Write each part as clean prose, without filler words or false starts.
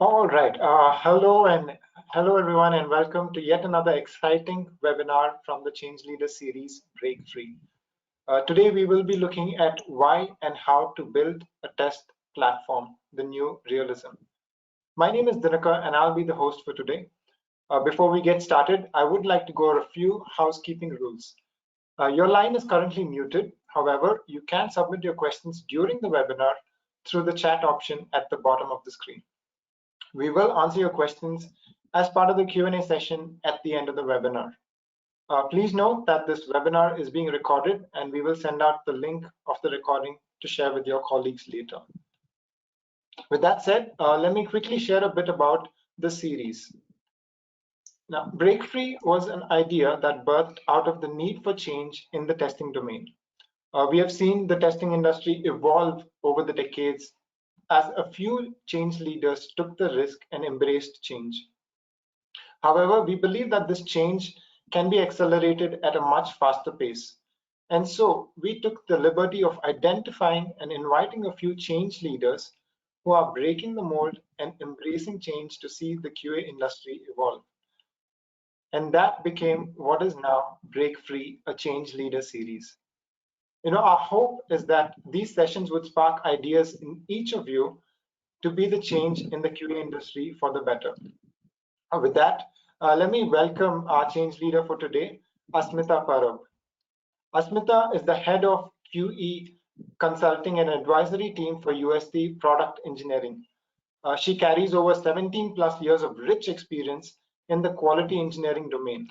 All right. Hello everyone, and welcome to yet another exciting webinar from the Change Leader series, BreakFree. Today we will be looking at why and how to build a test platform, the new Realism. My name is Dinakar, and I'll be the host for today. Before we get started, I would like to go over a few housekeeping rules. Your line is currently muted. However, you can submit your questions during the webinar through the chat option at the bottom of the screen. We will answer your questions as part of the Q&A session at the end of the webinar. Please note that this webinar is being recorded, and we will send out the link of the recording to share with your colleagues later. With that said, let me quickly share a bit about the series. Now, BreakFree was an idea that birthed out of the need for change in the testing domain. We have seen the testing industry evolve over the decades as a few change leaders took the risk and embraced change. However, we believe that this change can be accelerated at a much faster pace. And so we took the liberty of identifying and inviting a few change leaders who are breaking the mold and embracing change to see the QA industry evolve. And that became what is now BreakFree, a change leader series. Our hope is that these sessions would spark ideas in each of you to be the change in the QA industry for the better. With that, let me welcome our change leader for today, Asmita Parab. Asmita is the head of QE consulting and advisory team for USD product engineering. She carries over 17 plus years of rich experience in the quality engineering domain.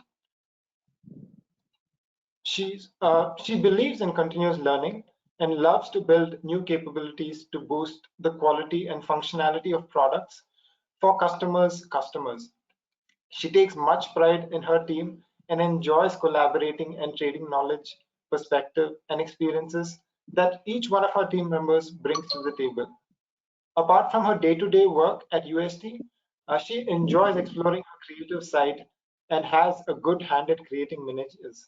She believes in continuous learning and loves to build new capabilities to boost the quality and functionality of products for customers. She takes much pride in her team and enjoys collaborating and trading knowledge, perspective, and experiences that each one of her team members brings to the table. Apart from her day-to-day work at UST, she enjoys exploring her creative side and has a good hand at creating miniatures.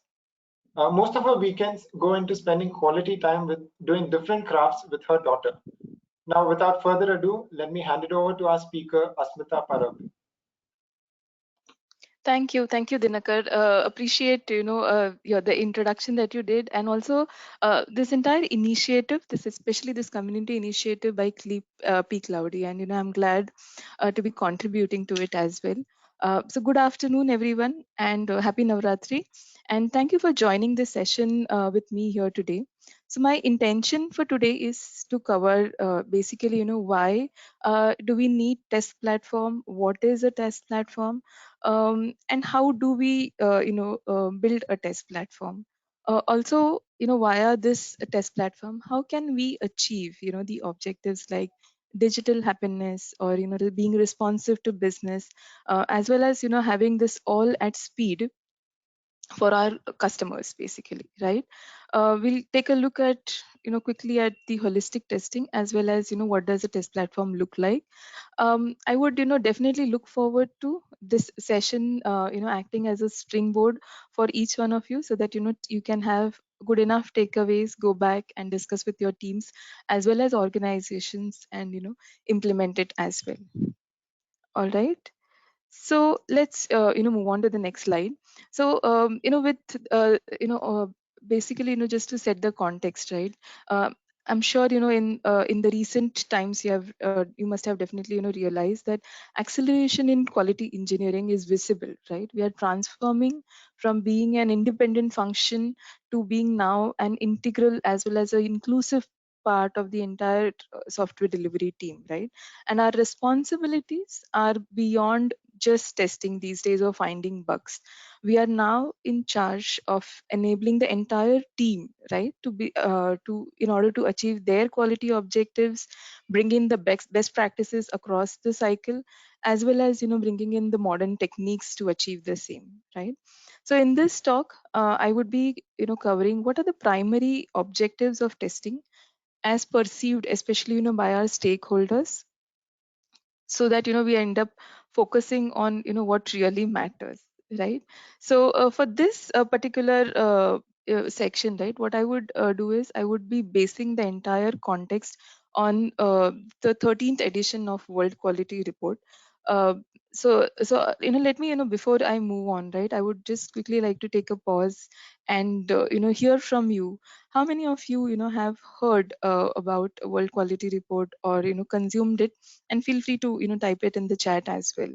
Most of her weekends go into spending quality time with doing different crafts with her daughter. Now, without further ado, let me hand it over to our speaker, Asmita Parab. Thank you, Dinakar. Appreciate the introduction that you did, and also this entire initiative, especially this community initiative by pCloudy, and I'm glad to be contributing to it as well. So good afternoon, everyone, and happy Navratri, and thank you for joining this session with me here today. So my intention for today is to cover basically, why do we need test platform? What is a test platform? And how do we build a test platform? Also, via this test platform, how can we achieve the objectives like digital happiness, or being responsive to business, as well as having this all at speed for our customers, basically, right? We'll take a look at quickly at the holistic testing, as well as what does a test platform look like. I would definitely look forward to this session acting as a springboard for each one of you, so that you can have good enough takeaways, go back and discuss with your teams as well as organizations, and implement it as well. All right, so let's move on to the next slide. So with basically just to set the context, right? I'm sure in the recent times you must have definitely realized that acceleration in quality engineering is visible, right? We are transforming from being an independent function to being now an integral as well as an inclusive part of the entire software delivery team, right? And our responsibilities are beyond just testing these days or finding bugs. We are now in charge of enabling the entire team, right, to be to in order to achieve their quality objectives, bring in the best practices across the cycle, as well as bringing in the modern techniques to achieve the same, right? So in this talk, I would be covering what are the primary objectives of testing as perceived, especially by our stakeholders, so that we end up focusing on what really matters, right? So for this particular section, right, what I would do is I would be basing the entire context on the 13th edition of World Quality Report. Uh, let me, before I move on, right, I would just quickly like to take a pause and, hear from you. How many of you, have heard about World Quality Report or, consumed it? And feel free to, type it in the chat as well.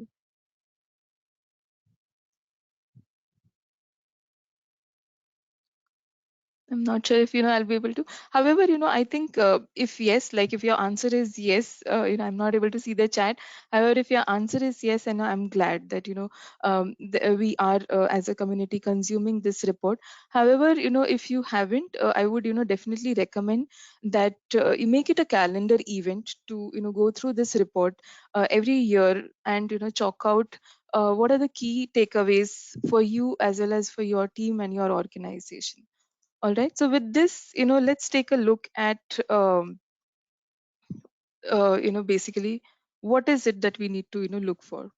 I'm not sure if I'll be able to. However, I think if yes, like if your answer is yes, I'm not able to see the chat. However, if your answer is yes, and I'm glad that we are as a community consuming this report. However, if you haven't, I would definitely recommend that you make it a calendar event to go through this report every year and chalk out what are the key takeaways for you as well as for your team and your organization. All right. So with this, let's take a look at, basically what is it that we need to, look for.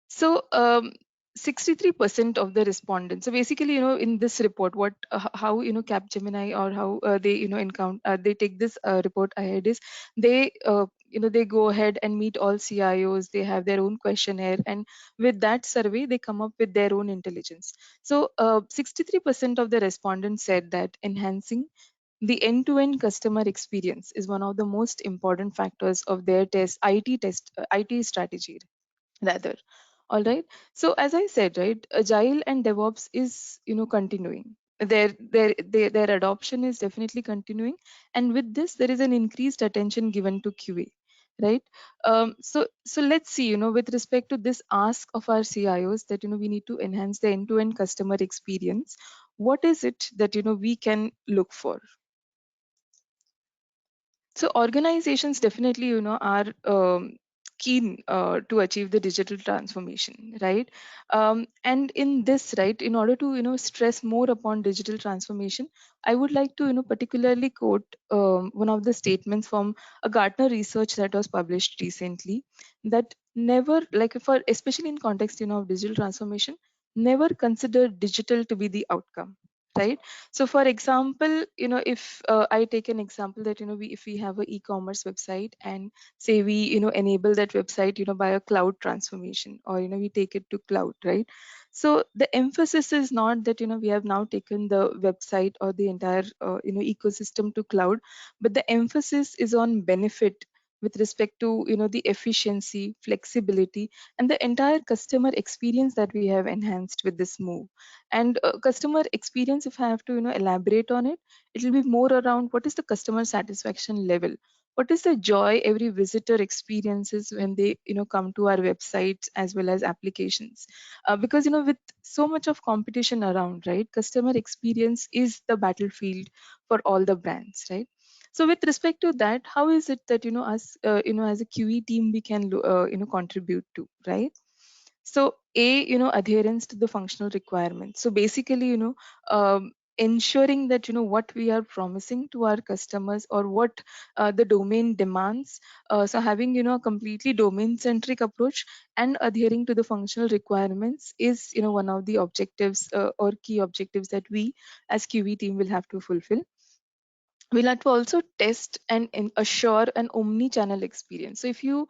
So 63% of the respondents. So basically, in this report, what how Capgemini or how they encounter they take this report ahead is they they go ahead and meet all CIOs. They have their own questionnaire, and with that survey, they come up with their own intelligence. So 63% of the respondents said that enhancing the end-to-end customer experience is one of the most important factors of their IT strategy rather. All right. So as I said, right, agile and DevOps is continuing. Their adoption is definitely continuing, and with this there is an increased attention given to QA, right? So let's see, with respect to this ask of our CIOs that we need to enhance the end-to-end customer experience. What is it that we can look for? So organizations definitely, are keen to achieve the digital transformation, right? And in this, right, in order to, stress more upon digital transformation, I would like to, particularly quote one of the statements from a Gartner research that was published recently, that never, like for especially in context, of digital transformation, never consider digital to be the outcome, right? So for example, if I take an example that if we have a e-commerce website and say we enable that website by a cloud transformation, or we take it to cloud, right? So the emphasis is not that we have now taken the website or the entire ecosystem to cloud, but the emphasis is on benefit with respect to the efficiency, flexibility, and the entire customer experience that we have enhanced with this move. And customer experience, if I have to elaborate on it, it will be more around what is the customer satisfaction level, what is the joy every visitor experiences when they come to our websites as well as applications. Because with so much of competition around, right, customer experience is the battlefield for all the brands, right? So with respect to that, how is it that us as a QE team we can contribute to, right? So a adherence to the functional requirements. So basically ensuring that what we are promising to our customers or what the domain demands. So having a completely domain centric approach and adhering to the functional requirements is one of the objectives or key objectives that we as QE team will have to fulfill. We'll have to also test and assure an omni-channel experience. So if you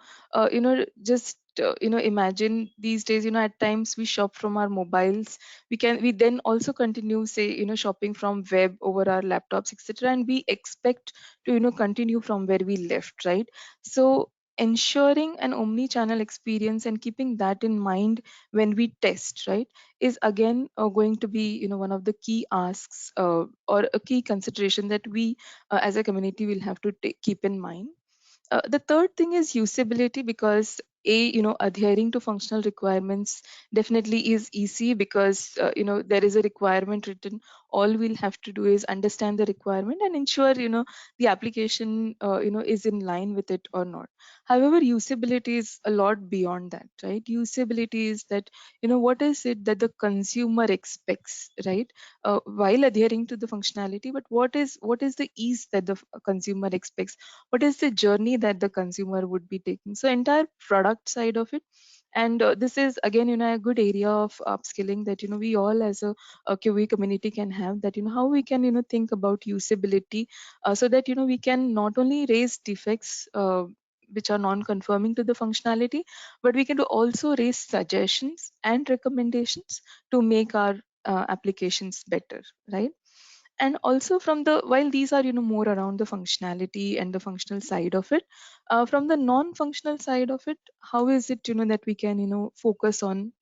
just imagine these days, at times we shop from our mobiles. We then also continue, say, shopping from web over our laptops, etc., and we expect to continue from where we left, right? So ensuring an omni-channel experience and keeping that in mind when we test, right, is again going to be one of the key asks or a key consideration that we as a community will have to keep in mind. The third thing is usability, because adhering to functional requirements definitely is easy because there is a requirement written. All we'll have to do is understand the requirement and ensure the application is in line with it or not. However, usability is a lot beyond that, right? Usability is that what is it that the consumer expects, right? While adhering to the functionality, but what is the ease that the consumer expects, what is the journey that the consumer would be taking. So entire product side of it, And this is again, a good area of upskilling that we all as a QA community can have, that how we can think about usability, so that we can not only raise defects which are non-conforming to the functionality, but we can also raise suggestions and recommendations to make our applications better, right? And also from the, while these are more around the functionality and the functional side of it, from the non-functional side of it, how is it that we can focus on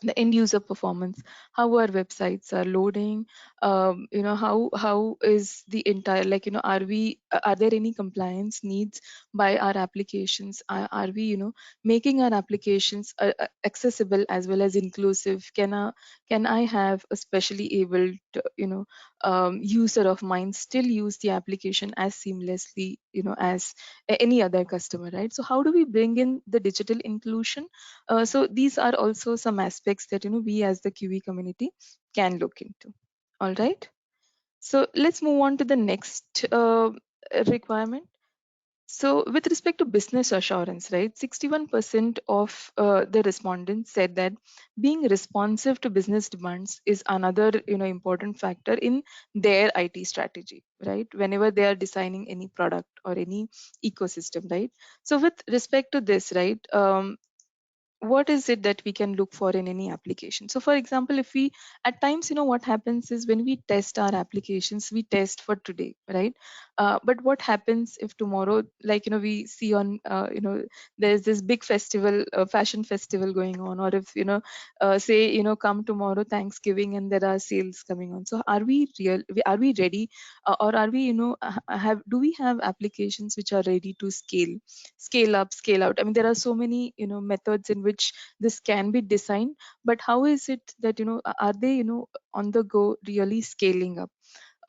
the end user performance, how our websites are loading, how is the entire, like are we are there any compliance needs by our applications, are we making our applications accessible as well as inclusive, can I have a specially able user of mine still use the application as seamlessly as any other customer, right? So how do we bring in the digital inclusion? So these are also some aspects that we as the QE community can look into. All right. So let's move on to the next requirement. So with respect to business assurance, right, 61% of the respondents said that being responsive to business demands is another important factor in their IT strategy, right? Whenever they are designing any product or any ecosystem, right? So with respect to this, right, what is it that we can look for in any application? So for example, if we, at times what happens is when we test our applications, we test for today, right? But what happens if tomorrow, like we see on there's this big festival, fashion festival going on, or if say come tomorrow Thanksgiving and there are sales coming on, so are we are we ready, or are we have, do we have applications which are ready to scale up, scale out? I mean, there are so many methods in which this can be designed, but how is it that are they on the go really scaling up?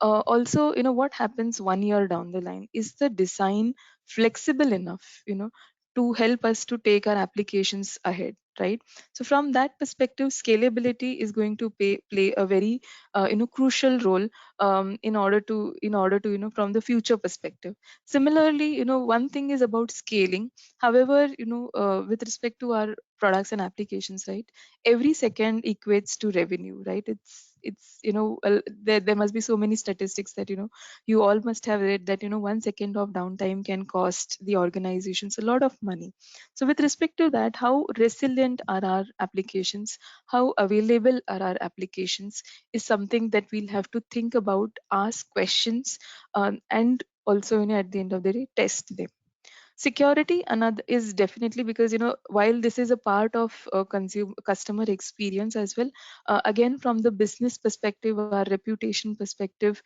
Also, what happens 1 year down the line? Is the design flexible enough to help us to take our applications ahead, right? So from that perspective, scalability is going to play a very crucial role, in order to from the future perspective. Similarly, one thing is about scaling. However, with respect to our products and applications, right, every second equates to revenue, right? It's there must be so many statistics that you all must have read that 1 second of downtime can cost the organizations a lot of money. So with respect to that, how resilient are our applications, how available are our applications, is something that we'll have to think about, ask questions, and also at the end of the day, test them. Security another is definitely, because while this is a part of customer experience as well, again from the business perspective or reputation perspective,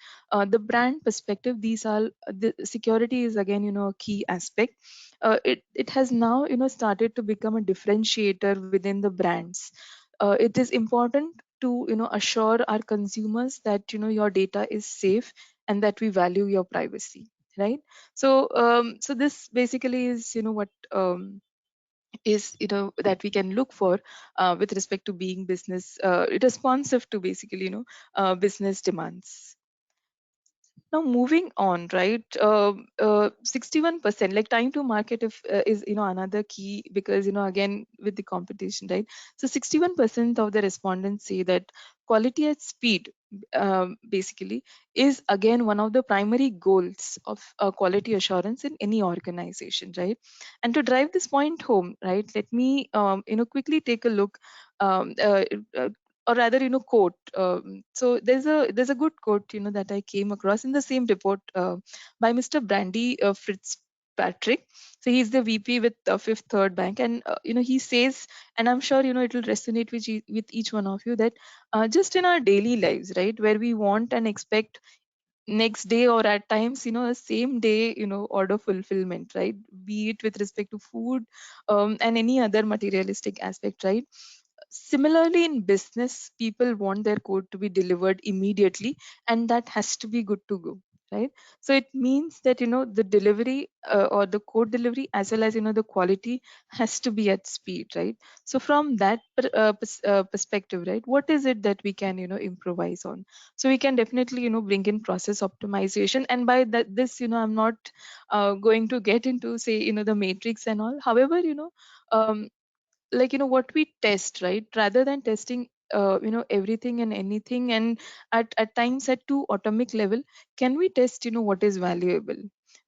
the brand perspective, these are the security is again a key aspect. It has now started to become a differentiator within the brands. It is important to assure our consumers that your data is safe and that we value your privacy, right? So this basically is what is that we can look for with respect to being business responsive to basically business demands. Now moving on, right? 61%, like time to market if, is another key, because again with the competition, right? So 61% of the respondents say that quality at speed, basically, is again one of the primary goals of quality assurance in any organization, right? And to drive this point home, right, let me quickly take a look, um, uh, uh, or rather quote. So there's a good quote that I came across in the same report, by Mr. Brandy Fitzpatrick. So he's the VP with Fifth Third Bank, and he says, and I'm sure it will resonate with with each one of you, that just in our daily lives, right, where we want and expect next day, or at times a same day order fulfillment, right, be it with respect to food, and any other materialistic aspect, right? Similarly, in business, people want their code to be delivered immediately, and that has to be good to go, right? So it means that the delivery, or the code delivery, as well as the quality, has to be at speed, right? So from that perspective, right, what is it that we can improvise on? So we can definitely bring in process optimization, and by that this I'm not going to get into, say, the matrix and all. However, um, like what we test, right, rather than testing everything and anything, and at times at too atomic level, can we test what is valuable?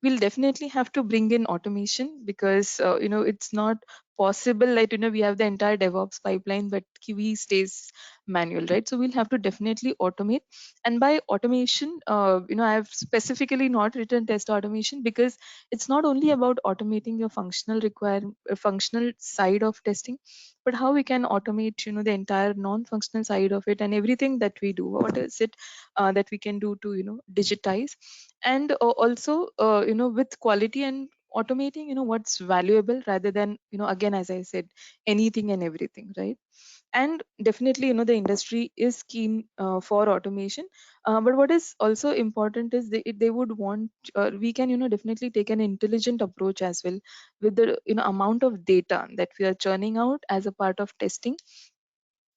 We'll definitely have to bring in automation, because it's not possible that we have the entire DevOps pipeline but QE stays manual, right? So we'll have to definitely automate. And by automation, I have specifically not written test automation, because it's not only about automating your functional side of testing, but how we can automate the entire non-functional side of it, and everything that we do, what is it that we can do to digitize, and also with quality, and automating what's valuable, rather than again, as I said, anything and everything, right? And definitely the industry is keen for automation, but what is also important is they would want, we can definitely take an intelligent approach as well, with the amount of data that we are churning out as a part of testing.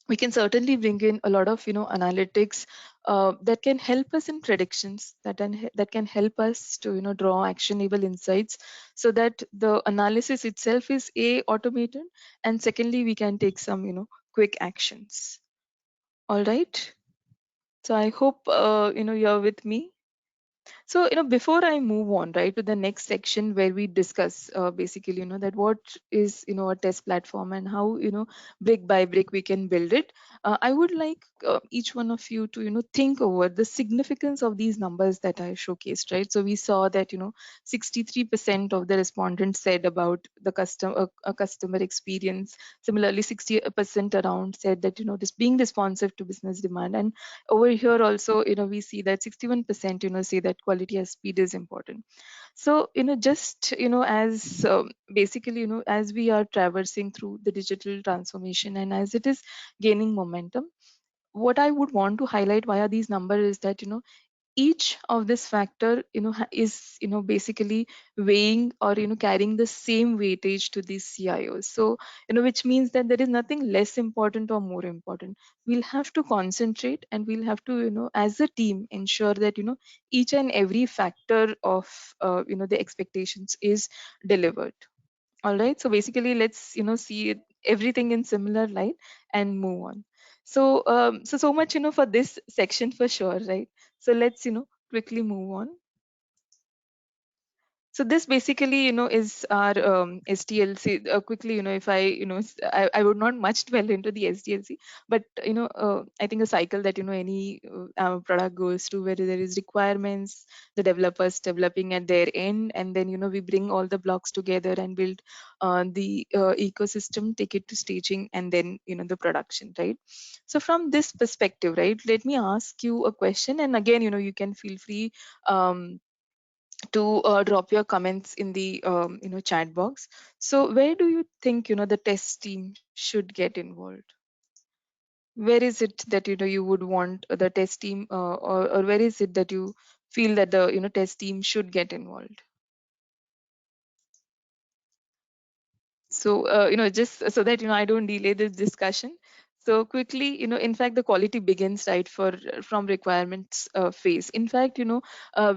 We can certainly bring in a lot of analytics that can help us in predictions, that can help us to draw actionable insights, so that the analysis itself is automated, and secondly we can take some quick actions. All right, so I hope you're with me. So, before I move on, right, to the next section where we discuss basically, that what is, a test platform, and how, brick by brick we can build it, I would like each one of you to, think over the significance of these numbers that I showcased, right? So we saw that, 63% of the respondents said about the customer experience. Similarly, 60% around said that, this being responsive to business demand. And over here also we see that 61% say that quality as speed is important. So just as basically as we are traversing through the digital transformation, and as it is gaining momentum, what I would want to highlight via these numbers is that each of this factor is basically weighing, or carrying the same weightage to these CIOs. So which means that there is nothing less important or more important. We'll have to concentrate, and we'll have to as a team ensure that each and every factor of the expectations is delivered. All right, so basically let's see everything in similar light and move on. So so much for this section for sure, right? So let's quickly move on. So this basically, is our SDLC. Quickly, if I, I would not much dwell into the SDLC, but I think a cycle that any product goes to, where there is requirements, the developers developing at their end, and then we bring all the blocks together and build the ecosystem, take it to staging, and then the production, right? So from this perspective, right, let me ask you a question, and again, you can feel free. To drop your comments in the chat box. So where do you think the test team should get involved? Where is it that you would want the test team, or where is it that you feel that the test team should get involved? So just so that I don't delay this discussion, so quickly, in fact the quality begins right from requirements phase. In fact, uh,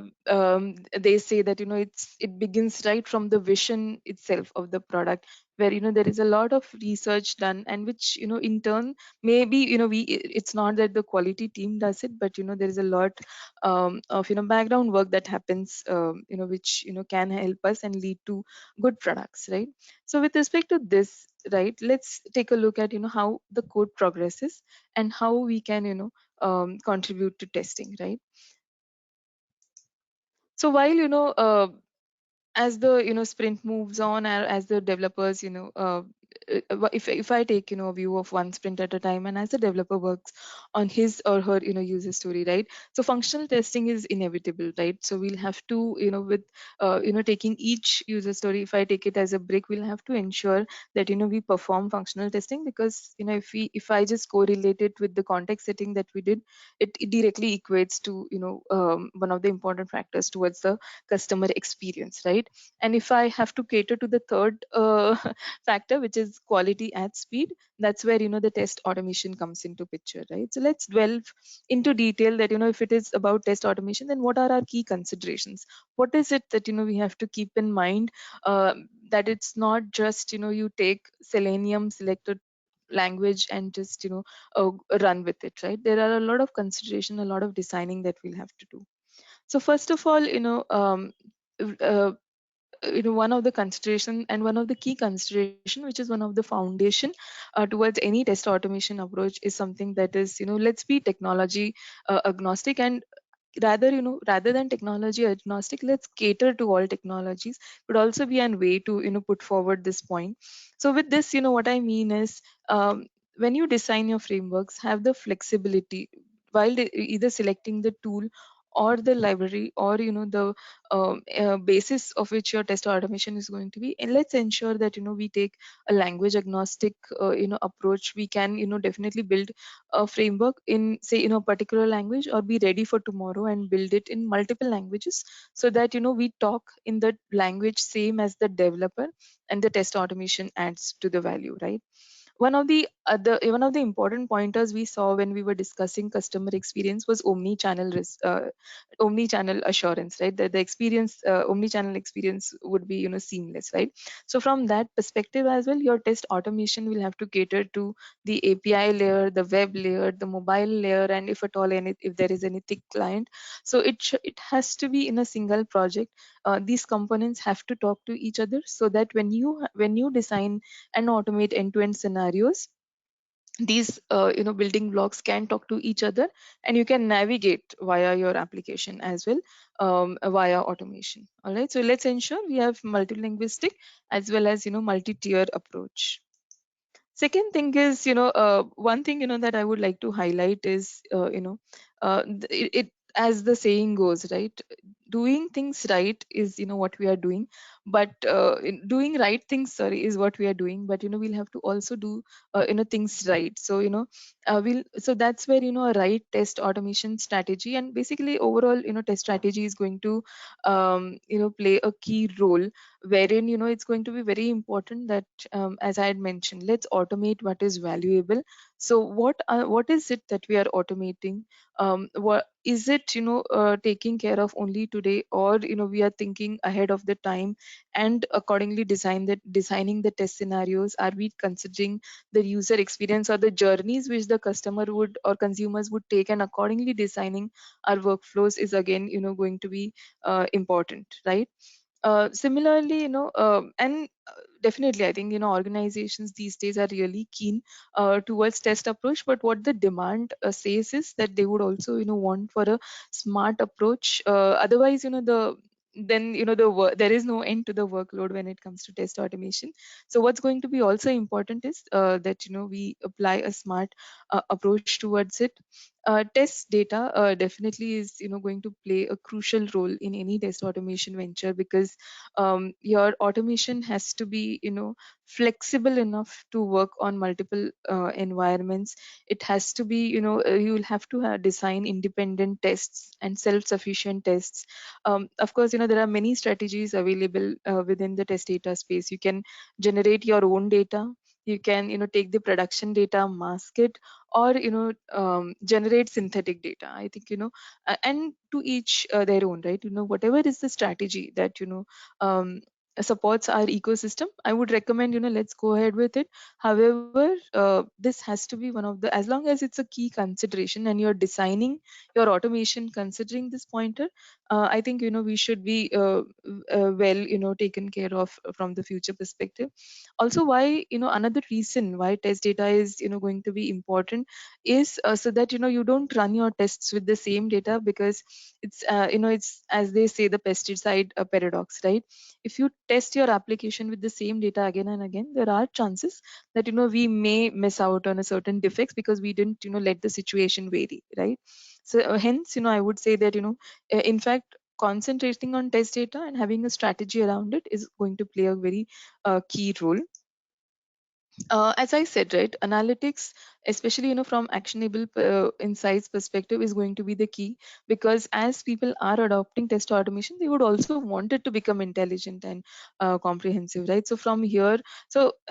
they say that it begins right from the vision itself of the product, where there is a lot of research done, and which in turn, maybe it's not that the quality team does it, but there is a lot of background work that happens, which can help us and lead to good products, right? So with respect to this, right, let's take a look at how the code progresses, and how we can contribute to testing, right? So while as the sprint moves on, or as the developers if I take a view of one sprint at a time, and as the developer works on his or her user story, right? So functional testing is inevitable, right? So we'll have to with taking each user story, if I take it as a brick, we'll have to ensure that we perform functional testing, because if I just correlate it with the context setting that we did, it directly equates to one of the important factors towards the customer experience, right? And if I have to cater to the third factor, which is quality at speed, that's where the test automation comes into picture, right? So let's delve into detail that if it is about test automation, then what are our key considerations? What is it that we have to keep in mind, uh, that it's not just you take Selenium, select a language and just run with it, right? There are a lot of consideration, a lot of designing that we'll have to do. So first of all, uh, one of the consideration and one of the key consideration, which is one of the foundation towards any test automation approach, is something that is, let's be technology agnostic, and rather than technology agnostic, let's cater to all technologies. Could also be an way to put forward this point. So with this, what I mean is, when you design your frameworks, have the flexibility while either selecting the tool or the library, or the basis of which your test automation is going to be. And let's ensure that we take a language agnostic approach. We can definitely build a framework in, say, a particular language, or be ready for tomorrow and build it in multiple languages, so that we talk in the language same as the developer, and the test automation adds to the value, right? One of the important pointers we saw when we were discussing customer experience was omni-channel assurance, right? That the experience, omni-channel experience would be seamless, right? So from that perspective as well, your test automation will have to cater to the API layer, the web layer, the mobile layer, and if at all if there is any thick client. So it has to be in a single project. These components have to talk to each other, so that when you design and automate end-to-end scenarios, these building blocks can talk to each other, and you can navigate via your application as well, via automation. All right, so let's ensure we have multilinguistic as well as multi-tier approach. Second thing is, one thing that I would like to highlight is, as the saying goes, right? Doing things right is what we are doing, but doing right things, sorry, is what we are doing. But we'll have to also do things right. So so that's where a right test automation strategy, and basically overall test strategy is going to play a key role, wherein it's going to be very important that, as I had mentioned, let's automate what is valuable. So what is it that we are automating? What is it, taking care of only today, or we are thinking ahead of the time, and accordingly designing the test scenarios? Are we considering the user experience or the journeys which the customer would or consumers would take, and accordingly designing our workflows is again going to be important, right? Similarly, and definitely, I think organizations these days are really keen towards test approach. But what the demand says is that they would also want for a smart approach. Otherwise, there is no end to the workload when it comes to test automation. So what's going to be also important is that we apply a smart approach towards it. Test data definitely is going to play a crucial role in any test automation venture, because your automation has to be flexible enough to work on multiple environments. It has to be, you will have to design independent tests and self-sufficient tests. Of course, there are many strategies available within the test data space. You can generate your own data. You can take the production data, mask it, or generate synthetic data. I think and to each their own, right? Whatever is the strategy that um, supports our ecosystem, I would recommend let's go ahead with it. However, this has to be one of the, as long as it's a key consideration and you're designing your automation considering this pointer, I think we should be well taken care of from the future perspective. Also, why another reason why test data is going to be important is so that you don't run your tests with the same data, because it's, as they say, the pesticide paradox, right? If you test your application with the same data again and again, there are chances that we may miss out on a certain defects, because we didn't let the situation vary, right? So hence I would say that in fact, concentrating on test data and having a strategy around it is going to play a very key role. As I said, right, analytics especially from actionable insights perspective is going to be the key, because as people are adopting test automation, they would also want it to become intelligent and comprehensive, right? So from here,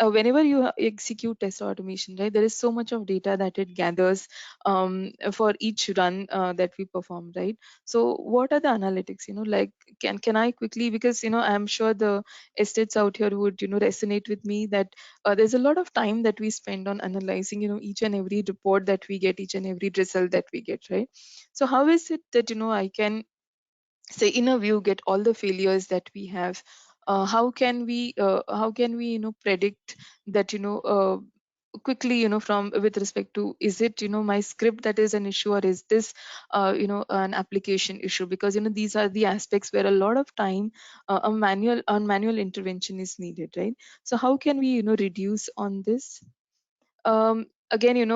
whenever you execute test automation, right, there is so much of data that it gathers for each run that we perform, right? So what are the analytics, like, can I quickly, because I'm sure the estates out here would resonate with me that there's a lot of time that we spend on analyzing each and every report that we get, each and every result that we get, right? So how is it that I can say in a view get all the failures that we have? How can we predict that quickly, from with respect to, is it my script that is an issue, or is this an application issue? Because these are the aspects where a lot of time manual intervention is needed, right? So how can we reduce on this? Again,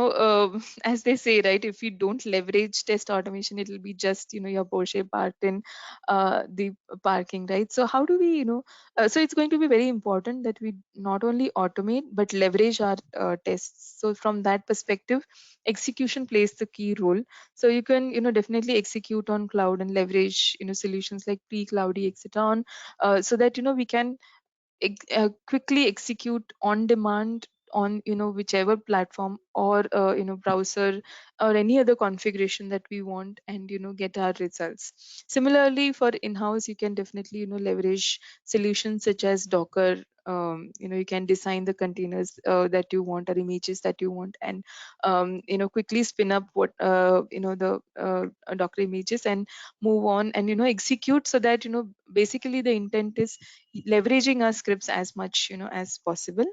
as they say, right, if you don't leverage test automation, it'll be just your Porsche parked in the parking, right? So how do we so it's going to be very important that we not only automate but leverage our tests. So from that perspective, execution plays the key role. So you can definitely execute on cloud and leverage solutions like pCloudy, etc., on so that we can quickly execute on demand on whichever platform or browser or any other configuration that we want, and get our results. Similarly, for in-house, you can definitely leverage solutions such as Docker. You can design the containers that you want, or images that you want, and quickly spin up what the Docker images, and move on and execute, so that basically the intent is leveraging our scripts as much as possible.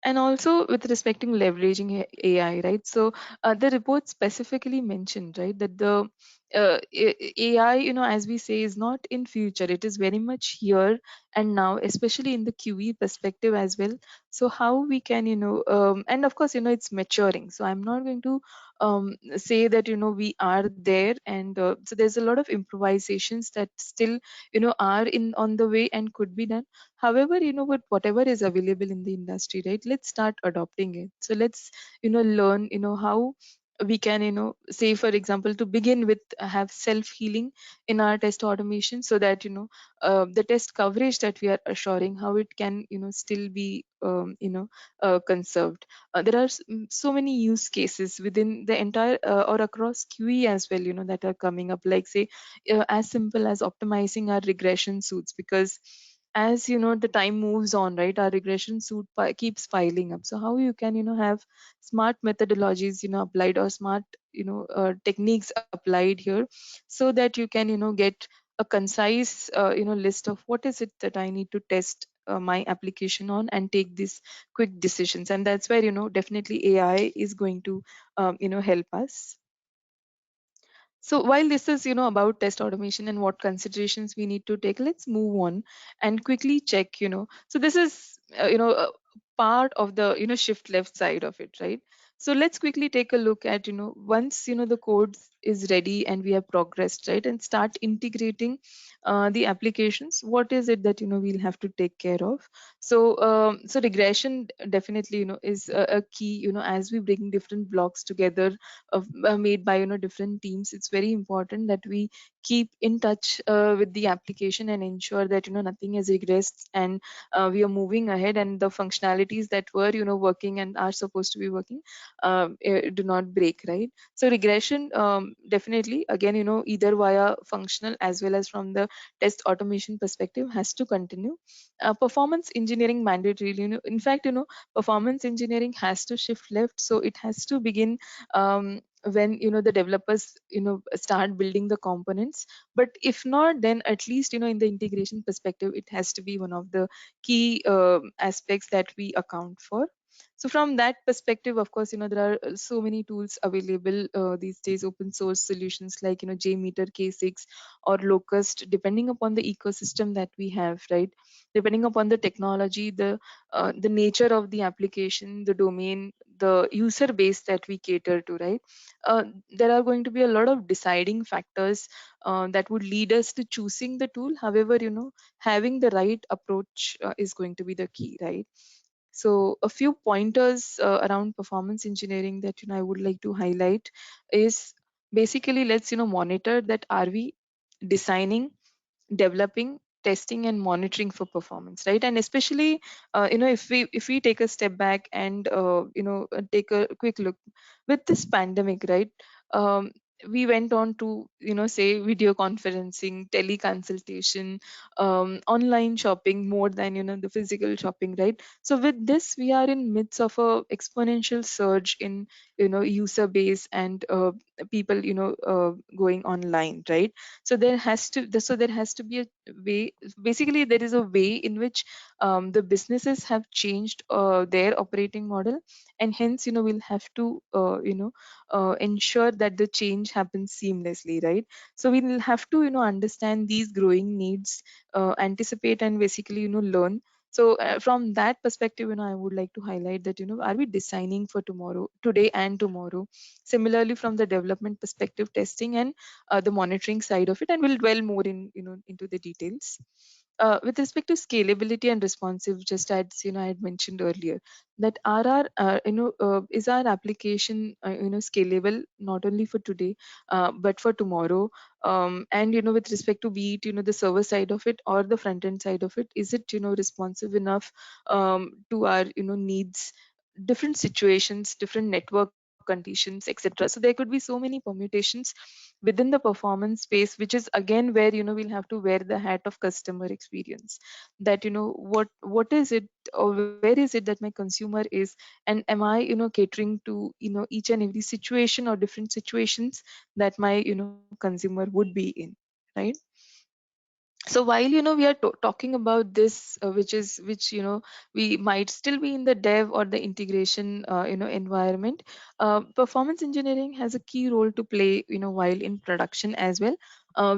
And also with respecting leveraging AI, right? So the report specifically mentioned, right, that the AI, as we say, is not in future. It is very much here and now, especially in the QE perspective as well. So how we can, and of course, it's maturing. So I'm not going to say that we are there, and so there's a lot of improvisations that still are in on the way and could be done. However, with whatever is available in the industry, right, let's start adopting it. So let's learn how we can say, for example, to begin with, have self healing in our test automation, so that the test coverage that we are assuring, how it can still be conserved. There are so many use cases within the entire or across QE as well, that are coming up, like say as simple as optimizing our regression suits, because as the time moves on, right, our regression suit keeps piling up. So how you can have smart methodologies applied, or smart techniques applied here, so that you can get a concise list of what is it that I need to test my application on, and take these quick decisions. And that's where definitely AI is going to help us. So while this is, about test automation and what considerations we need to take, let's move on and quickly check, So this is, a part of the, shift left side of it, right? So let's quickly take a look at, once, the code is ready and we have progressed, right, and start integrating the applications, what is it that, we'll have to take care of? So regression definitely, is a key, as we bring different blocks together made by different teams. It's very important that we keep in touch with the application and ensure that nothing has regressed, and we are moving ahead, and the functionalities that were working and are supposed to be working do not break, right? So regression, definitely, again, either via functional as well as from the test automation perspective, has to continue. Performance engineering mandatory, in fact, performance engineering has to shift left. So it has to begin when the developers start building the components. But if not, then at least in the integration perspective, it has to be one of the key aspects that we account for. So from that perspective, of course, there are so many tools available these days, open source solutions like JMeter, K6, or Locust, depending upon the ecosystem that we have, right? Depending upon the technology, the nature of the application, the domain, the user base that we cater to, right? There are going to be a lot of deciding factors that would lead us to choosing the tool. However, having the right approach is going to be the key, right? So a few pointers around performance engineering that I would like to highlight is basically, let's monitor that are we designing, developing, testing and monitoring for performance, right? And especially if we take a step back and take a quick look with this pandemic, right? um, we went on to say video conferencing, teleconsultation, online shopping more than the physical shopping, right? So with this we are in midst of a exponential surge in user base and people going online, right? So there has to be a way. Basically there is a way in which the businesses have changed their operating model, and hence we'll have to ensure that the change happens seamlessly, right? So we'll have to understand these growing needs, anticipate and basically learn. So from that perspective, I would like to highlight that are we designing for tomorrow, today and tomorrow? Similarly, from the development perspective, testing and the monitoring side of it, and we'll dwell more in into the details. With respect to scalability and responsive, just as I had mentioned earlier, that are our is our application scalable not only for today but for tomorrow, and with respect to be it the server side of it or the front end side of it, is it responsive enough to our needs, different situations, different network conditions, etc. So there could be so many permutations within the performance space, which is again where we'll have to wear the hat of customer experience, that what is it, or where is it that my consumer is, and am I catering to each and every situation or different situations that my consumer would be in, right? So while we are talking about this, which we might still be in the dev or the integration environment, performance engineering has a key role to play while in production as well,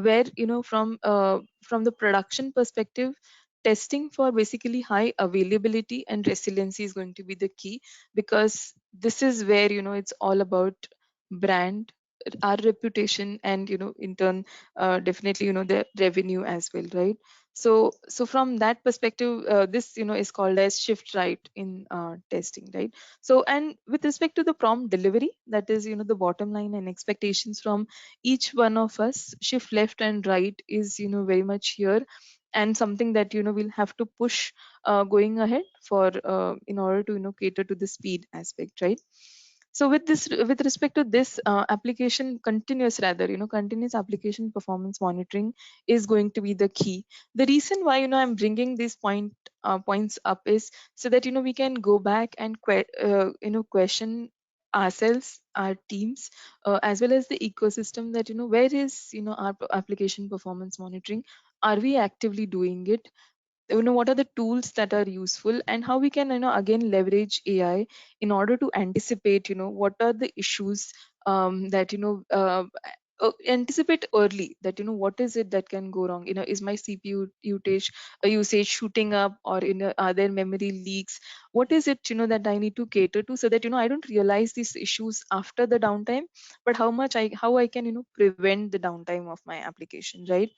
where from the production perspective, testing for basically high availability and resiliency is going to be the key, because this is where it's all about brand, our reputation, and in turn definitely the revenue as well, right? So from that perspective, this is called as shift right in testing, right? So, and with respect to the prompt delivery, that is the bottom line and expectations from each one of us, shift left and right is very much here, and something that we'll have to push going ahead for in order to cater to the speed aspect, right? So with this, with respect to this application continuous, rather continuous application performance monitoring is going to be the key. The reason why I'm bringing these points up is so that we can go back and question ourselves, our teams, as well as the ecosystem, that where is our application performance monitoring, are we actively doing it, what are the tools that are useful, and how we can again leverage AI in order to anticipate what are the issues that anticipate early, that what is it that can go wrong, is my CPU usage shooting up, or are there memory leaks, what is it that I need to cater to, so that I don't realize these issues after the downtime, but how I can prevent the downtime of my application, right?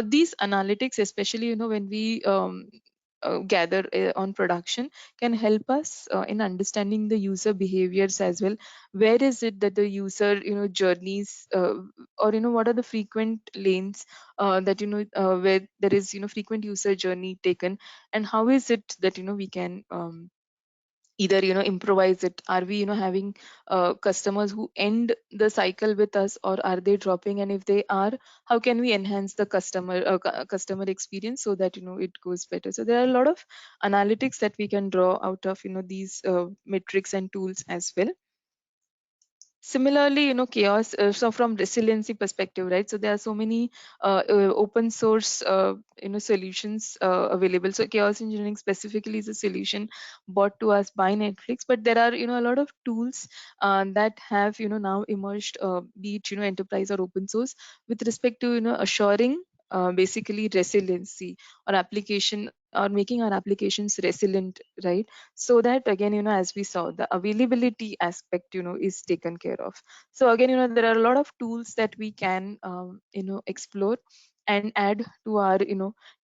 These analytics, especially when we gather on production, can help us in understanding the user behaviors as well. Where is it that the user journeys, or what are the frequent lanes that where there is frequent user journey taken, and how is it that we can either improvise it, are we having customers who end the cycle with us, or are they dropping, and if they are, how can we enhance the customer experience so that it goes better. So there are a lot of analytics that we can draw out of these metrics and tools as well. Similarly, chaos, so from resiliency perspective, right? So there are so many open source solutions available. So chaos engineering specifically is a solution brought to us by Netflix, but there are a lot of tools that have now emerged, be it enterprise or open source, with respect to assuring basically resiliency, or application, or making our applications resilient, right? So that again as we saw, the availability aspect is taken care of. So again there are a lot of tools that we can explore and add to our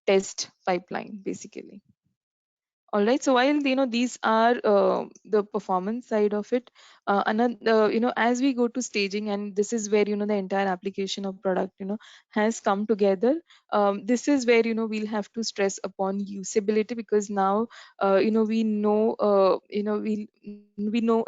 test pipeline basically. All right. So while these are the performance side of it, another as we go to staging, and this is where the entire application of product has come together. This is where we'll have to stress upon usability, because now we know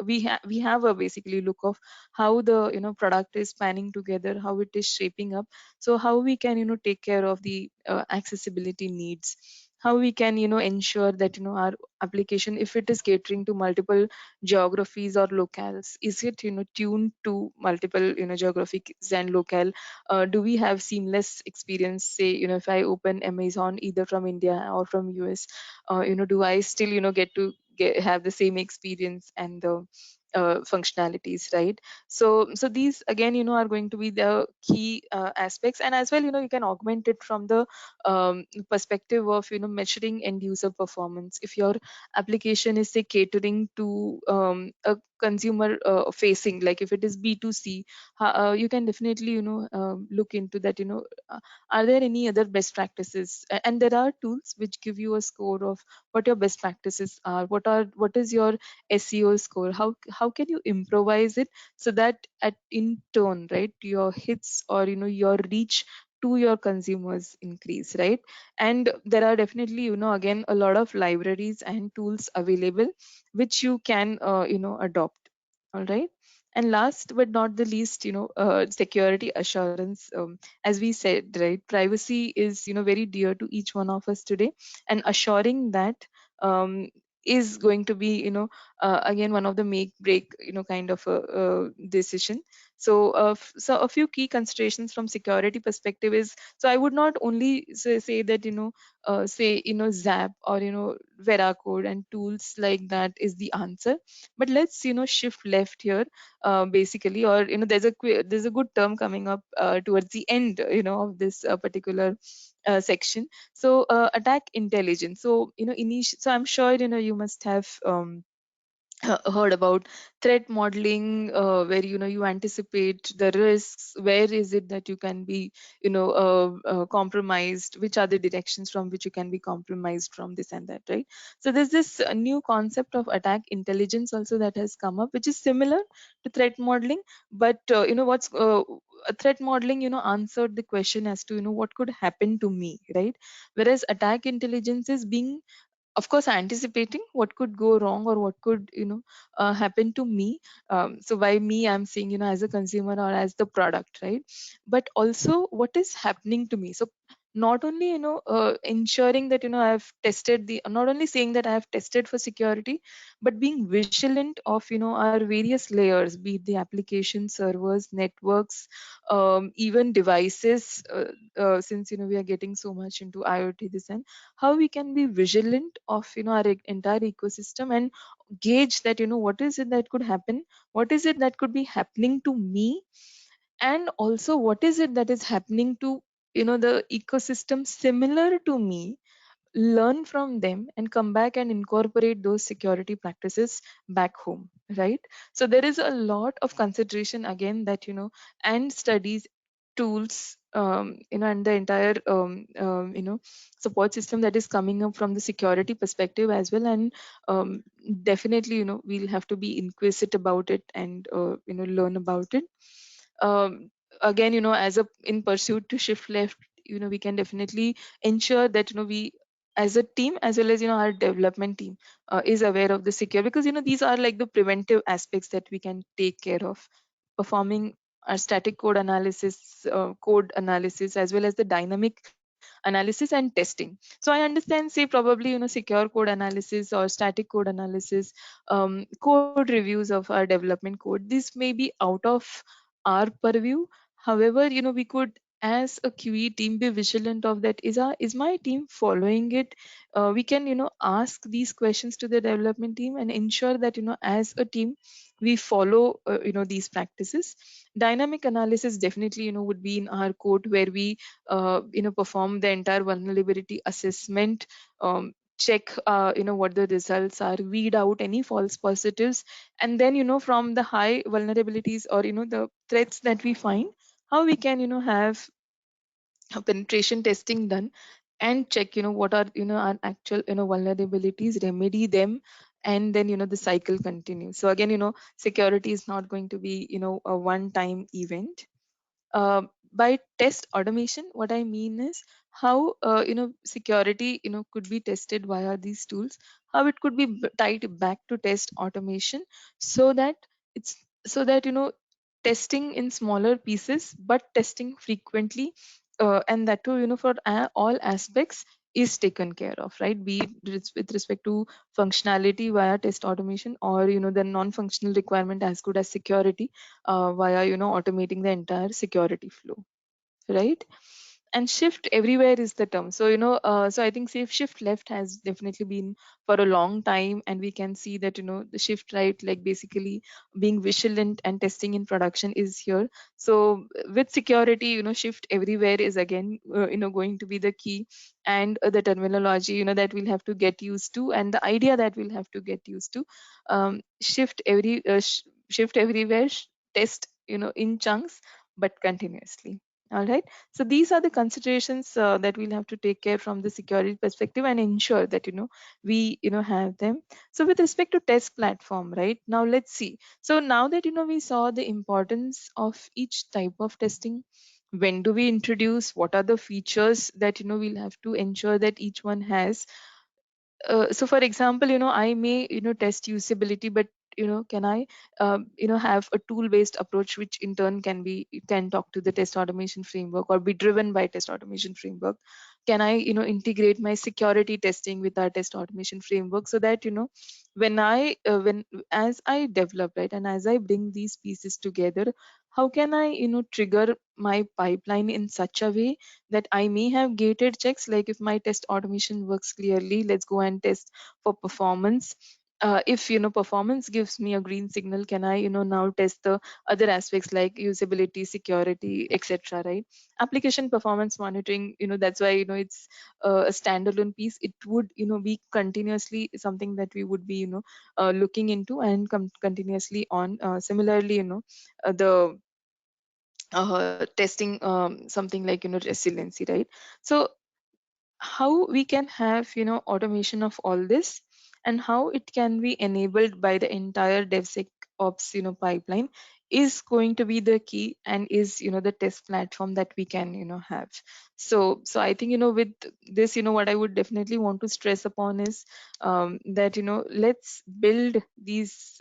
we have a basically look of how the product is spanning together, how it is shaping up. So how we can take care of the accessibility needs, how we can ensure that our application, if it is catering to multiple geographies or locales, is it tuned to multiple geographies and locale. Do we have seamless experience, say if I open Amazon either from India or from US, do I still have the same experience and the functionalities, right? So these again are going to be the key aspects. And as well you can augment it from the perspective of measuring end user performance. If your application is, say, catering to a consumer facing, like if it is B2C, you can definitely look into that. Are there any other best practices? And there are tools which give you a score of what your best practices are, what is your SEO score, how can you improvise it, so that at in turn, right, your hits or your reach to your consumers increase, right? And there are definitely again a lot of libraries and tools available which you can adopt. All right. And last but not the least, security assurance. As we said, right, privacy is very dear to each one of us today, and assuring that um, is going to be again one of the make break kind of a decision. So a few key considerations from security perspective is, so I would not only say that say Zap or Veracode and tools like that is the answer, but let's shift left here. Basically, or there's there's a good term coming up towards the end of this particular section. So attack intelligence. So so I'm sure you must have heard about threat modeling, where you anticipate the risks, where is it that you can be compromised, which are the directions from which you can be compromised from, this and that, right? So there's this new concept of attack intelligence also that has come up, which is similar to threat modeling. But what's a threat modeling answered the question as to what could happen to me, right? Whereas attack intelligence is being, of course, anticipating what could go wrong or what could happen to me. So by me, I'm saying as a consumer or as the product, right? But also what is happening to me. So not only ensuring that I've tested the, not only saying that I have tested for security, but being vigilant of our various layers, be it the application servers, networks, even devices, since we are getting so much into IoT, this, and how we can be vigilant of our entire ecosystem, and gauge that what is it that could happen, what is it that could be happening to me, and also what is it that is happening to the ecosystem similar to me, learn from them and come back and incorporate those security practices back home, right? So there is a lot of consideration again that and studies, tools, and the entire support system that is coming up from the security perspective as well. And definitely we'll have to be inquisitive about it and learn about it. um, Again, as a in pursuit to shift left, we can definitely ensure that we as a team, as well as our development team is aware of the secure, because these are like the preventive aspects that we can take care of, performing our static code analysis, as well as the dynamic analysis and testing. So I understand, say, probably secure code analysis or static code analysis, code reviews of our development code, this may be out of our purview. However, we could, as a QE team, be vigilant of that. Is my team following it? We can ask these questions to the development team and ensure that as a team we follow these practices. Dynamic analysis definitely would be in our code, where we perform the entire vulnerability assessment, check what the results are, weed out any false positives, and then from the high vulnerabilities or the threats that we find, how we can have a penetration testing done, and check what are our actual vulnerabilities, remedy them, and then the cycle continues. So again, security is not going to be a one time event. uh, by test automation, what I mean is how security could be tested via these tools, how it could be tied back to test automation, so that it's so that testing in smaller pieces but testing frequently, and that too for all aspects is taken care of, right? Be it with respect to functionality via test automation, or the non-functional requirement as good as security via automating the entire security flow, right? And shift everywhere is the term. So so I think safe shift left has definitely been for a long time, and we can see that the shift right, like basically being vigilant and testing in production, is here. So with security, shift everywhere is again going to be the key, and the terminology that we'll have to get used to, and the idea that we'll have to get used to. Shift everywhere, test in chunks but continuously. All right. So these are the considerations that we'll have to take care from the security perspective, and ensure that we have them. So with respect to test platform, right now, let's see. So now that we saw the importance of each type of testing, when do we introduce, what are the features that we'll have to ensure that each one has. So for example, I may test usability, but can I have a tool based approach, which in turn can talk to the test automation framework or be driven by test automation framework? Can I integrate my security testing with our test automation framework, so that when as I develop, right, and as I bring these pieces together, how can I trigger my pipeline in such a way that I may have gated checks, like if my test automation works clearly, let's go and test for performance. If performance gives me a green signal, can I now test the other aspects like usability, security, etc., right? Application performance monitoring, that's why it's a standalone piece. It would be continuously something that we would be looking into and continuously on. Similarly, the testing something like resiliency, right? So how we can have automation of all this, and how it can be enabled by the entire DevSecOps pipeline, is going to be the key, and is the test platform that we can have. So I think with this, what I would definitely want to stress upon is that let's build these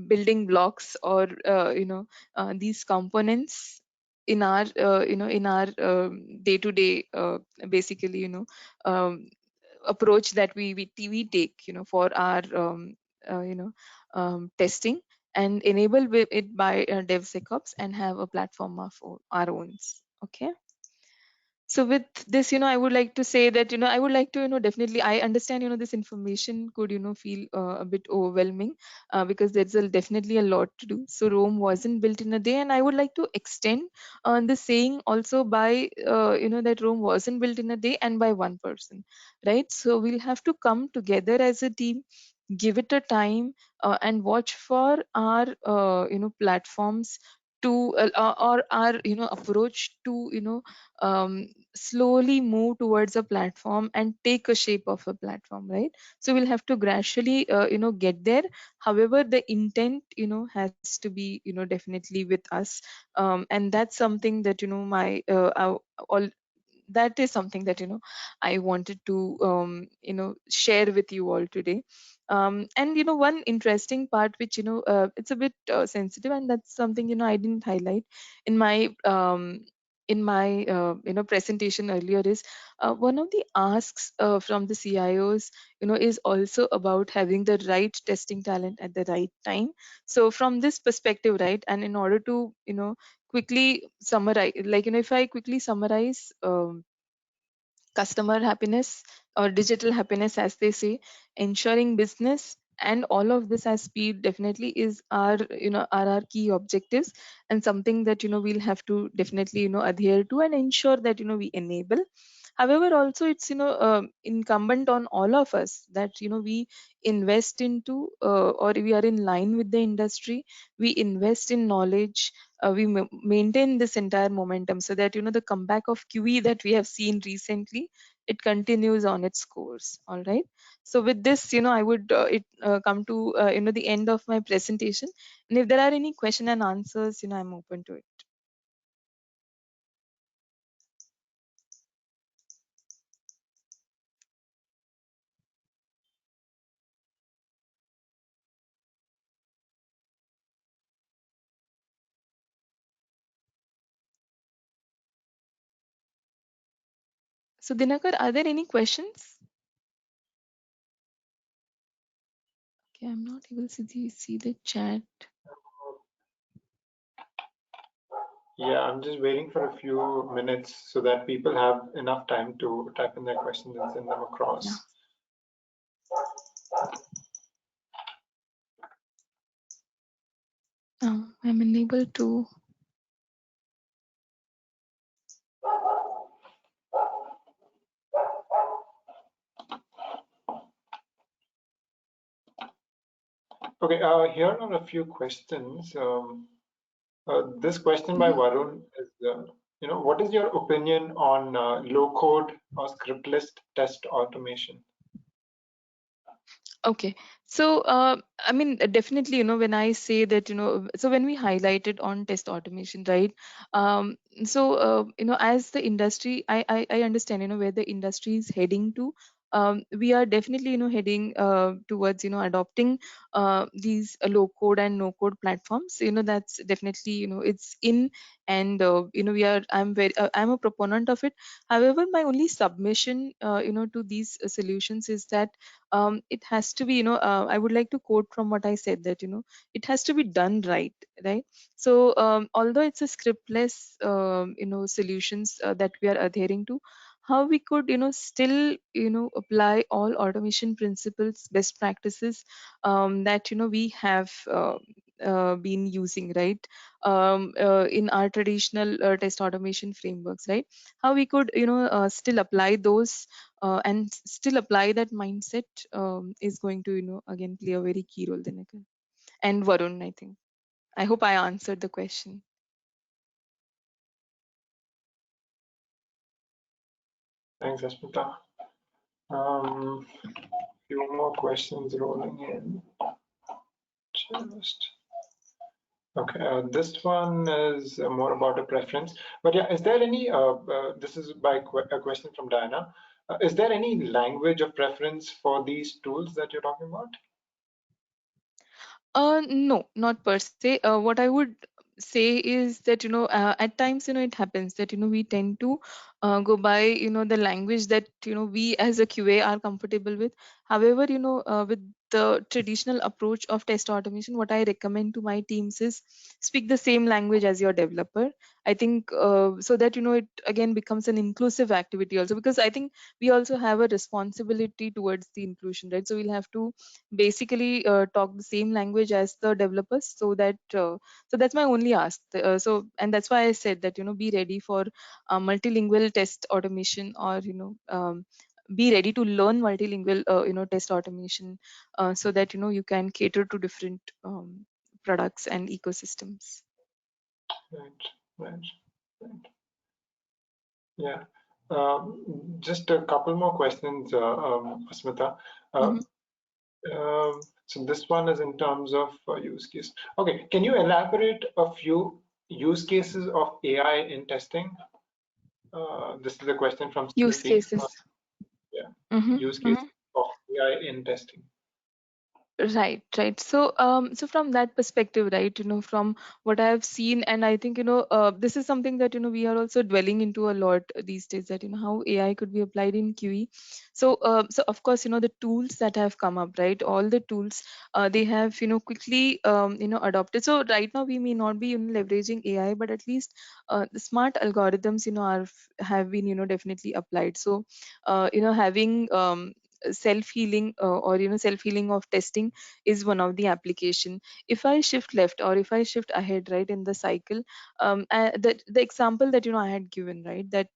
building blocks, or these components in our in our day to day, basically approach that we take for our testing, and enable it by DevSecOps, and have a platform of our own. Okay. So with this, I would like to say that I would like to definitely, I understand this information could feel a bit overwhelming, because there's definitely a lot to do. So Rome wasn't built in a day, and I would like to extend the saying also by that Rome wasn't built in a day and by one person, right? So we'll have to come together as a team, give it a time, and watch for our platforms to or our approach to slowly move towards a platform and take a shape of a platform, right? So we'll have to gradually get there. However, the intent has to be definitely with us, and that's something that my all that is something that I wanted to share with you all today. And one interesting part, which it's a bit sensitive, and that's something I didn't highlight in my presentation earlier, is one of the asks from the CIOs is also about having the right testing talent at the right time. So from this perspective, right, and in order to quickly summarize, like if I quickly summarize customer happiness or digital happiness, as they say, ensuring business and all of this as speed definitely is our are our key objectives, and something that we'll have to definitely adhere to and ensure that we enable. However, also it's incumbent on all of us that we invest into, or we are in line with the industry, we invest in knowledge, we maintain this entire momentum so that the comeback of QE that we have seen recently, it continues on its course. All right. So with this, I would come to the end of my presentation, and if there are any question and answers, I'm open to it. So Dinakar, are there any questions? Okay, I'm not able to see the chat. Yeah, I'm just waiting for a few minutes so that people have enough time to type in their questions and send them Yeah. across. I'm unable to. Okay, here are a few questions. This question by Mhm. Varun is, what is your opinion on low-code or scriptless test automation? Okay. So, I mean, definitely, when I say that, so when we highlighted on test automation, right? So, as the industry, I understand, where the industry is heading to. We are definitely, heading towards, adopting these low code and no code platforms. That's definitely, it's in, and, I'm a proponent of it. However, my only submission, to these solutions is that it has to be, I would like to quote from what I said, that it has to be done right, right? So although it's a scriptless solutions that we are adhering to, how we could still apply all automation principles, best practices that we have been using, right? In our traditional test automation frameworks, right? How we could still apply those and still apply that mindset is going to again play a very key role, Dinakar and Varun, I think. I hope I answered the question. Thanks, Asmita. Few more questions rolling in. Just okay. This one is more about a preference, but yeah, is there any? This is by a question from Diana. Is there any language of preference for these tools that you're talking about? No, not per se. What I would say is that, at times, it happens that, we tend to go by, the language that, we as a QA are comfortable with. However, with the traditional approach of test automation, what I recommend to my teams is speak the same language as your developer. I think so that, it again becomes an inclusive activity also, because I think we also have a responsibility towards the inclusion, right? So we'll have to basically talk the same language as the developers, so that so that's my only ask. So, and that's why I said that, be ready for multilingual test automation, or be ready to learn multilingual test automation, so that you can cater to different products and ecosystems. Right, right, right. Yeah. Just a couple more questions, Asmita. Uh, Mm-hmm. so this one is in terms of use case. Okay, can you elaborate a few use cases of AI in testing? This is a question from Use Smriti. cases. Yeah, Mm-hmm. use cases Mm-hmm. of AI in testing. Right, right. So, so from that perspective, right, from what I have seen, and I think, this is something that, we are also dwelling into a lot these days, that, how AI could be applied in QE. So, so of course, the tools that have come up, right, all the tools, they have, quickly, adopted. So right now we may not be, leveraging AI, but at least, the smart algorithms, have been, definitely applied. So, having, self-healing, or self-healing of testing is one of the application. If I shift left, or if I shift ahead, right, in the cycle, the example that I had given, right, that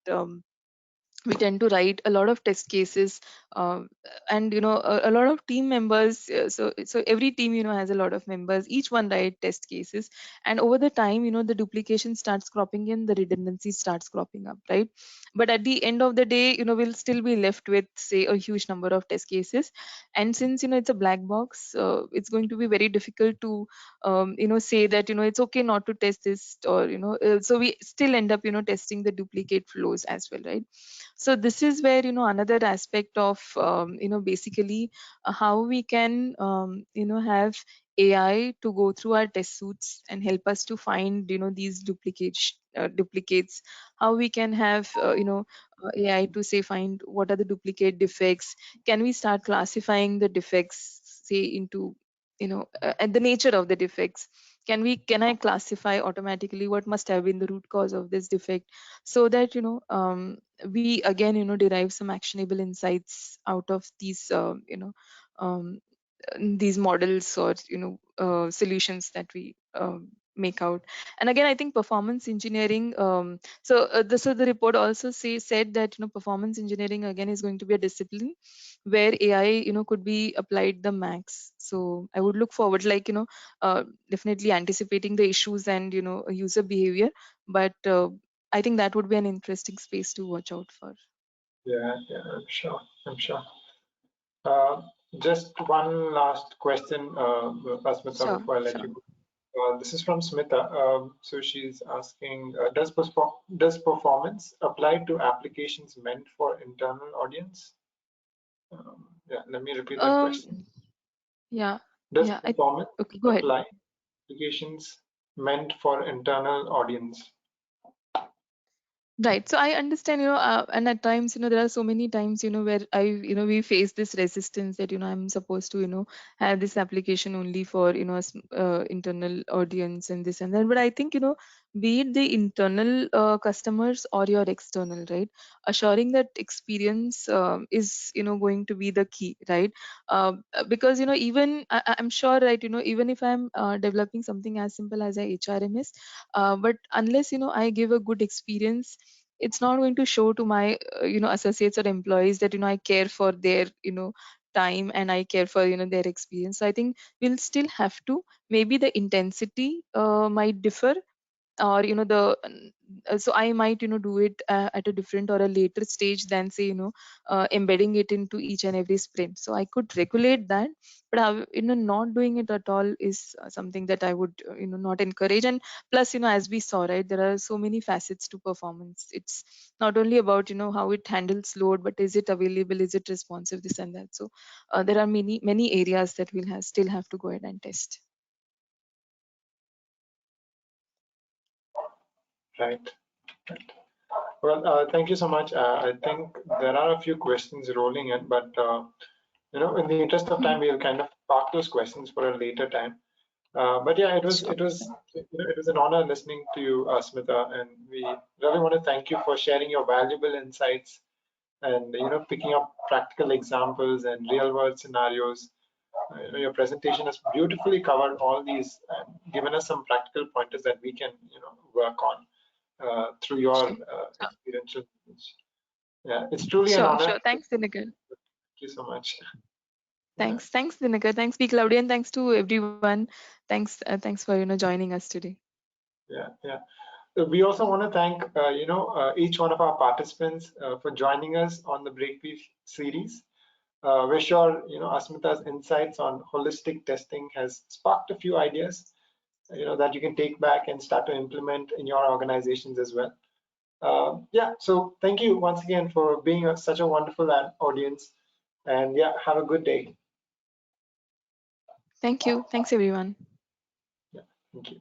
we tend to write a lot of test cases, and a lot of team members, so every team has a lot of members, each one write test cases, and over the time the duplication starts cropping in, the redundancy starts cropping up, right? But at the end of the day, we'll still be left with, say, a huge number of test cases. And since it's a black box, it's going to be very difficult to say that it's okay not to test this, or so we still end up testing the duplicate flows as well, right? So this is where another aspect of basically how we can have AI to go through our test suits and help us to find these duplicates. How we can have AI to say find what are the duplicate defects. Can we start classifying the defects, say, into and the nature of the defects? Can I classify automatically what must have been the root cause of this defect, so that we again derive some actionable insights out of um, these models, or solutions that we make out. And again, I think performance engineering, so the report also said that performance engineering again is going to be a discipline where AI could be applied the max. So I would look forward, like definitely anticipating the issues and user behavior, but I think that would be an interesting space to watch out for. Yeah, yeah, I'm sure. I'm sure. Uh, just one last question, Asmita, Sure, before I let sure. you go. This is from Smita. So she's asking, does performance apply to applications meant for internal audience? Yeah, let me repeat that question. Um, yeah, Does yeah. performance Okay, go ahead. apply to applications meant for internal audience? Right. So I understand, and at times, there are so many times, where we face this resistance that, I'm supposed to, have this application only for, internal audience and this and that. But I think, be it the internal customers or your external, right? Assuring that experience is, going to be the key, right? Because, even I'm sure, right, even if I'm developing something as simple as a HRMS, but unless, I give a good experience, it's not going to show to my associates or employees that I care for their time, and I care for their experience. So I think we'll still have to, maybe the intensity might differ, or so I might do it at a different or a later stage than, say, embedding it into each and every sprint. So I could regulate that, but not doing it at all is something that I would not encourage. And plus, as we saw, right, there are so many facets to performance. It's not only about how it handles load, but is it available, is it responsive, this and that. So there are many areas that we'll still have to go ahead and test. Right. Right. Well, thank you so much. I think there are a few questions rolling in, but in the interest of time, we'll kind of park those questions for a later time. But yeah, Sure. it was an honor listening to you, Smita, and we really want to thank you for sharing your valuable insights and picking up practical examples and real world scenarios. Your presentation has beautifully covered all these and given us some practical pointers that we can work on through your Sure. experiential knowledge. Yeah, it's truly an Sure, honor. sure. Thanks, Dinakar. Thank you so much. Yeah, Thanks, Dinakar. Thanks, pCloudy, and thanks to everyone. Thanks for joining us today. yeah, yeah. We also want to thank each one of our participants for joining us on the BreakFree series. We're sure Asmita's insights on holistic testing has sparked a few ideas that you can take back and start to implement in your organizations as well. Yeah, so thank you once again for being such a wonderful audience, and yeah, have a good day. Thank you. Thanks, everyone. Yeah, thank you.